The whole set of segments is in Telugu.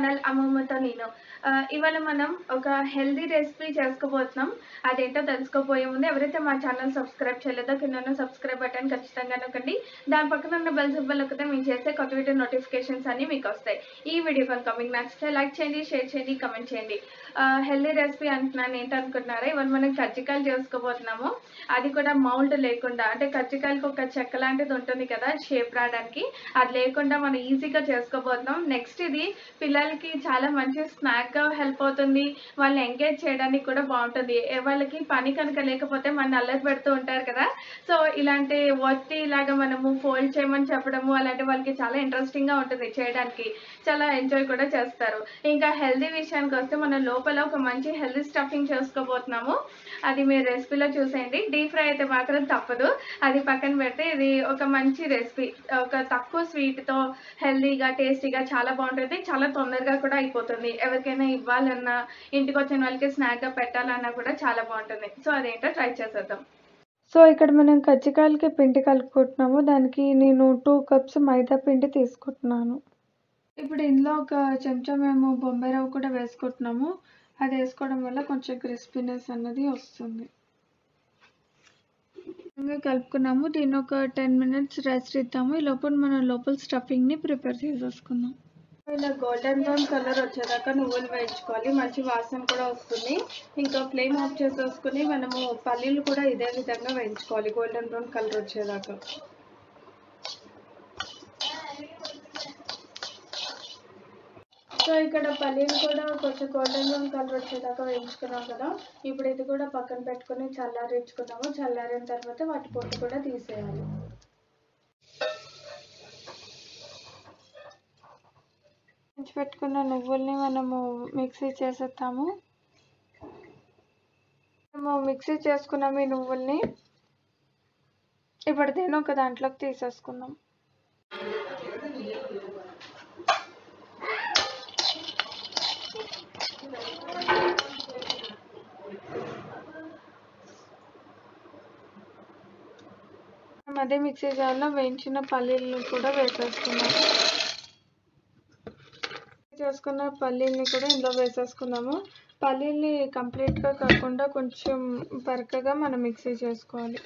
ఛానల్ అమ్మమ్మతో నేను. ఇవాళ మనం ఒక హెల్తీ రెసిపీ చేసుకోబోతున్నాం. అదేంటో తెలుసుకోబోయే ముందు ఎవరైతే మా ఛానల్ సబ్స్క్రైబ్ చేయలేదో కింద ఉన్న సబ్స్క్రైబ్ బటన్ ఖచ్చితంగా నొక్కండి. దాని పక్కన ఉన్న బెల్ సింబల్ నొక్కితే మేము చేసే కొత్త వీడియో నోటిఫికేషన్స్ అన్నీ మీకు వస్తాయి. ఈ వీడియో కనుక మీకు నచ్చితే లైక్ చేయండి, షేర్ చేయండి, కమెంట్ చేయండి. హెల్తీ రెసిపీ అంటున్నాను ఏంటనుకుంటున్నారా? ఇవాళ మనం కజ్జికాయలు చేసుకోబోతున్నాము. అది కూడా మౌల్డ్ లేకుండా, అంటే కజ్జికాయలకు ఒక చెక్క లాంటిది ఉంటుంది కదా షేప్ రావడానికి, అది లేకుండా మనం ఈజీగా చేసుకోబోతున్నాం. నెక్స్ట్ ఇది పిల్లలకి చాలా మంచి స్నాక్గా హెల్ప్ అవుతుంది. వాళ్ళని ఎంగేజ్ చేయడానికి కూడా బాగుంటుంది. వాళ్ళకి పని కనుక లేకపోతే మన అల్లరి పెడుతూ ఉంటారు కదా, సో ఇలాంటి ఒత్తి ఇలాగా మనము ఫోల్డ్ చేయమని చెప్పడము అలాంటి వాళ్ళకి చాలా ఇంట్రెస్టింగ్గా ఉంటుంది చేయడానికి. చాలా ఎంజాయ్ కూడా చేస్తారు. ఇంకా హెల్దీ విషయానికి వస్తే మనం లోపల ఒక మంచి హెల్దీ స్టఫింగ్ చేసుకోబోతున్నాము. అది మీరు రెసిపీలో చూసేయండి. డీప్ ఫ్రై అయితే మాత్రం తప్పదు, అది పక్కన పెడితే ఇది ఒక మంచి రెసిపీ. ఒక తక్కువ స్వీట్తో హెల్దీగా టేస్టీగా చాలా బాగుంటుంది. చాలా తొందరగా కూడా అయిపోతుంది. ఎవరికైనా ఇవ్వాలన్నా, ఇంటికి వచ్చిన వాళ్ళకి స్నాక్గా పెట్టాలన్నా కూడా చాలా బాగుంటుంది. సో అదేంటో ట్రై చేసేద్దాం. సో ఇక్కడ మనం కజ్జికాయలకి పిండి కలుపుకుంటున్నాము. దానికి నేను 2 కప్స్ మైదా పిండి తీసుకుంటున్నాను. ఇప్పుడు ఇందులో ఒక చెంచా మేము బొంబాయి రవ్వ కూడా వేసుకుంటున్నాము. అది వేసుకోవడం వల్ల కొంచెం క్రిస్పీనెస్ అన్నది వస్తుంది. కలుపుకున్నాము. దీన్ని ఒక 10 మినిట్స్ రెస్ట్ ఇద్దాము. ఈ లోపల మనం లోపల స్టఫింగ్ని ప్రిపేర్ చేసేసుకుందాం. ఇలా గోల్డెన్ బ్రౌన్ కలర్ వచ్చేదాకా నువ్వులు వేయించుకోవాలి. మంచి వాసన కూడా వస్తుంది. ఇంకా ఫ్లేమ్ ఆఫ్ చేసేసుకుని మనము పల్లీలు కూడా ఇదే విధంగా వేయించుకోవాలి, గోల్డెన్ బ్రౌన్ కలర్ వచ్చేదాకా. సో ఇక్కడ పల్లీలు కూడా కొంచెం గోల్డెన్ బ్రౌన్ కలర్ వచ్చేదాకా వేయించుకున్నాం కదా. ఇప్పుడు ఇది కూడా పక్కన పెట్టుకుని చల్లారించుకున్నాము. చల్లారిన తర్వాత వాటి పొట్టు కూడా తీసేయాలి. పెట్టుకున్న నువ్వుల్ని మనము మిక్సీ చేసేస్తాము. మనము మిక్సీ చేసుకున్నాము ఈ నువ్వుల్ని. ఇప్పుడు దీన్ని ఒక దాంట్లోకి తీసేసుకుందాం. అదే మిక్సీ జార్లో వేయించిన పల్లీలను కూడా వేసేసుకున్నాం. చేసుకున్న పల్లీల్ని కూడా ఇందులో వేసేసుకున్నాము. పల్లీల్ని కంప్లీట్గా కాకుండా కొంచెం బరకగా మనం మిక్సీ చేసుకోవాలి.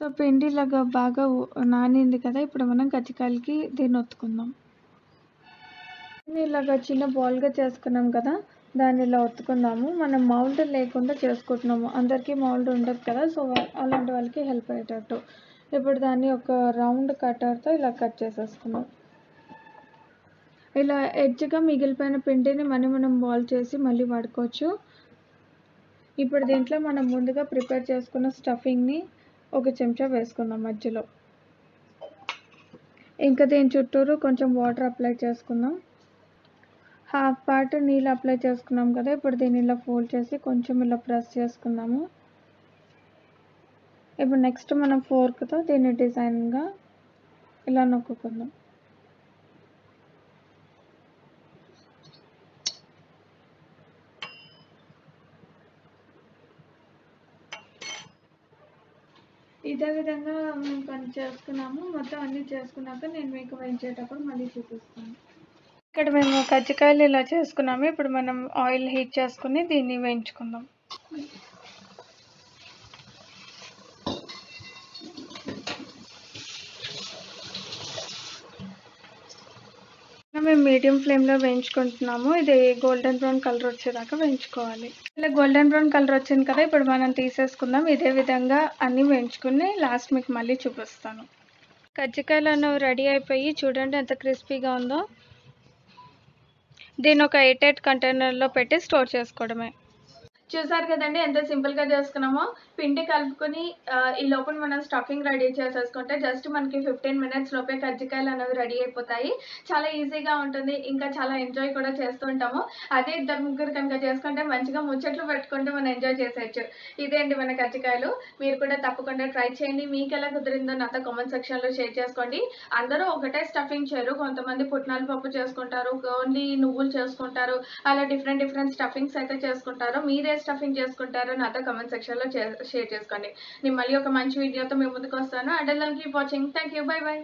సో పిండి ఇలాగా బాగా నానింది కదా. ఇప్పుడు మనం కజ్జికాయలకి దీన్ని ఒత్తుకుందాం. ఇలాగా చిన్న బాల్గా చేసుకున్నాం కదా, దాన్ని ఇలా ఒత్తుకుందాము. మనం మౌల్డ్ లేకుండా చేసుకుంటున్నాము. అందరికీ మౌల్డ్ ఉండదు కదా, సో అలాంటి వాళ్ళకి హెల్ప్ అయ్యేటట్టు. ఇప్పుడు దాన్ని ఒక రౌండ్ కట్టర్తో ఇలా కట్ చేసేసుకున్నాం. ఇలా ఎడ్జ్గా మిగిలిపోయిన పిండిని మనం బాల్ చేసి మళ్ళీ వాడుకోవచ్చు. ఇప్పుడు దీంట్లో మనం ముందుగా ప్రిపేర్ చేసుకున్న స్టఫింగ్ని ఒక చెంచా వేసుకుందాం మధ్యలో. ఇంకా దీని చుట్టూరు కొంచెం వాటర్ అప్లై చేసుకుందాం. హాఫ్ పార్ట్ నీళ్ళు అప్లై చేసుకున్నాం కదా. ఇప్పుడు దీన్ని ఇలా ఫోల్డ్ చేసి కొంచెం ఇలా ప్రెస్ చేసుకుందాము. ఇప్పుడు నెక్స్ట్ మనం ఫోర్క్తో దీన్ని డిజైన్గా ఇలా నొక్కుకుందాం. ఇదే విధంగా మేము పని చేసుకున్నాము. మొత్తం అన్నీ చేసుకున్నాక నేను మీకు వేయించేటప్పుడు మళ్ళీ చూపిస్తాను. ఇక్కడ మేము కజ్జికాయలు ఇలా చేసుకున్నాము. ఇప్పుడు మనం ఆయిల్ హీట్ చేసుకుని దీన్ని వేయించుకుందాం. మేము మీడియం ఫ్లేమ్లో వేయించుకుంటున్నాము. ఇది గోల్డెన్ బ్రౌన్ కలర్ వచ్చేదాకా వేయించుకోవాలి. ఇలా గోల్డెన్ బ్రౌన్ కలర్ వచ్చింది కదా, ఇప్పుడు మనం తీసేసుకుందాం. ఇదే విధంగా అన్నీ వేయించుకుని లాస్ట్ మీకు మళ్ళీ చూపిస్తాను. కజ్జికాయలు అనేవి రెడీ అయిపోయి చూడండి ఎంత క్రిస్పీగా ఉందో. దీన్ని ఒక 8 కంటైనర్లో పెట్టి స్టోర్ చేసుకోవడమే. చూసారు కదండి ఎంత సింపుల్గా చేసుకున్నామో. పిండి కలుపుకొని ఈ లోపల మనం స్టఫింగ్ రెడీ చేసేసుకుంటే జస్ట్ మనకి 15 మినిట్స్ లోపే కజ్జికాయలు అనేవి రెడీ అయిపోతాయి. చాలా ఈజీగా ఉంటుంది. ఇంకా చాలా ఎంజాయ్ కూడా చేస్తూ ఉంటాము. అదే 2-3 కనుక చేసుకుంటే మంచిగా ముచ్చట్లు పెట్టుకుంటూ మనం ఎంజాయ్ చేసేయచ్చు. ఇదే అండి మన కజ్జికాయలు. మీరు కూడా తప్పకుండా ట్రై చేయండి. మీకు ఎలా కుదిరిందో నాతో కామెంట్ సెక్షన్లో షేర్ చేసుకోండి. అందరూ ఒకటే స్టఫింగ్ చేయరు. కొంతమంది పుట్నాల పప్పు చేసుకుంటారు, ఓన్లీ నువ్వులు చేసుకుంటారు, అలా డిఫరెంట్ స్టఫింగ్స్ అయితే చేసుకుంటారు. మీరే ఏ స్టఫింగ్ చేసుకుంటారో నాతో కామెంట్ సెక్షన్లో షేర్ చేసుకోండి. నేను మళ్ళీ ఒక మంచి వీడియోతో మీ ముందుకు వస్తాను. Until then keep watching. Thank you. Bye by.